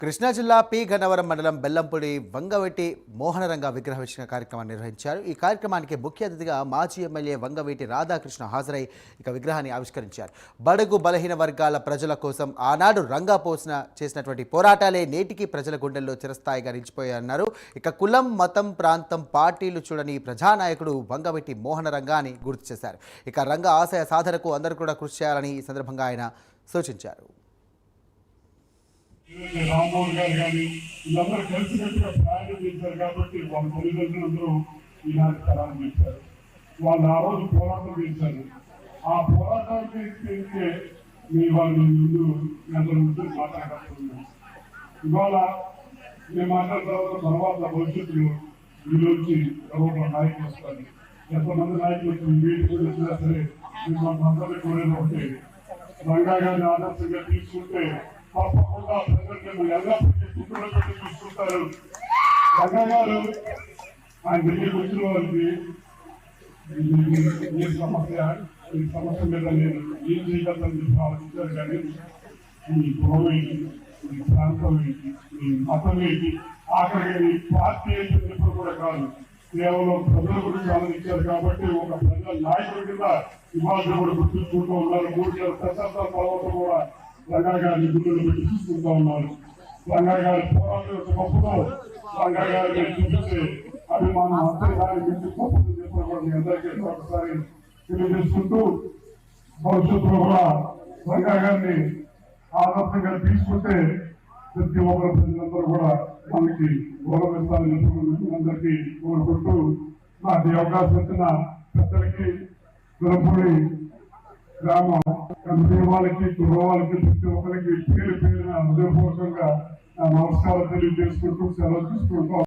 కృష్ణా జిల్లా పి గన్నవరం మండలం బెల్లంపూడి వంగవీటి మోహనరంగ విగ్రహావిష్కరణ కార్యక్రమాన్ని నిర్వహించారు. ఈ కార్యక్రమానికి ముఖ్య అతిథిగా మాజీ ఎమ్మెల్యే వంగవీటి రాధాకృష్ణ హాజరై విగ్రహాన్ని ఆవిష్కరించారు. బడుగు బలహీన వర్గాల ప్రజల కోసం ఆనాడు రంగా చేసినటువంటి పోరాటాలే నేటికి ప్రజల గుండెల్లో చిరస్థాయిగా నిలిచిపోయారన్నారు. కులం, మతం, ప్రాంతం, పార్టీలు చూడని ప్రజానాయకుడు వంగవీటి మోహనరంగ అని గుర్తు చేశారు. రంగ ఆశయ సాధనకు అందరూ కూడా కృషి చేయాలని ఈ సందర్భంగా ఆయన సూచించారు. రామ్మోహన్ గారు కానీ వీళ్ళందరూ కలిసికట్టుగా ప్రయాణం చేశారు కాబట్టి వాళ్ళ తల్లిదండ్రులందరూ ఈనాటి తరాన్ని చేశారు. వాళ్ళు ఆ రోజు పోరాటం చేశారు. ఆ పోరాటానికి తెలిసే మీ వాళ్ళు ముందు అందరి ముందు మాట్లాడుతున్నాం. ఇవాళ మేము మాట్లాడిన తర్వాత భవిష్యత్తులో వీళ్ళొచ్చి ఎవరో నాయకులు వస్తారు. ఎంతమంది నాయకులు వచ్చి వీటి కూడా వచ్చినా సరే మిమ్మల్ని అందరినీ కోరేది ఒకటి, రంగా గారిని ఆదర్శంగా తీసుకుంటే తప్పకుండా ప్రజలు ఎల్లప్పటికీ గుర్తులో పెట్టి చూసుకుంటారు. రంగా గారు ఆయన దగ్గరికి వచ్చిన వారికి ఈ సమస్య మీద నేను ఏం చేయగలను చెప్పి ఆలోచించారు. కానీ ఈ గృహం ఏంటి, ఈ ప్రాంతం ఏంటి, ఈ మతం ఏంటి, ఆఖరి పార్టీ ఏంటి ఎప్పుడు కూడా కాదు, కేవలం ప్రజల గురించి ఆలోచించారు. కాబట్టి ఒక ప్రజల నాయకుడి కింద ఇవాళ కూడా గుర్తుంచుకుంటూ ఉన్నారు. 3 దశాబ్దాల తర్వాత కూడా రంగా గారిని గుర్తులు పెట్టి చూసుకుంటూ ఉన్నారు. రంగా గారి పోరాటం యొక్క గొప్పతో రంగా గారిని చూపిస్తే అభిమానం అందరి దాని నుంచి గొప్పలు చెప్పడం అందరికీ ఒకసారి తెలియజేసుకుంటూ భవిష్యత్తులో కూడా రంగా గారిని ఆదర్శంగా తీసుకుంటే ప్రతి ఒక్కరు ప్రజలందరూ కూడా మనకి గౌరవిస్తారని చెప్పి అందరికీ కోరుకుంటూ నాకు ఈ అవకాశం ఇచ్చిన పెద్దలకి, బెల్లంపూడి గ్రామ కమిటీ వాళ్ళకి, కుర్రవాళ్ళకి, ప్రతి ఒక్కరికి పేరు పేరున హృదయపూర్వకంగా నమస్కారం తెలియజేసుకుంటూ సెలవు తీసుకుంటూ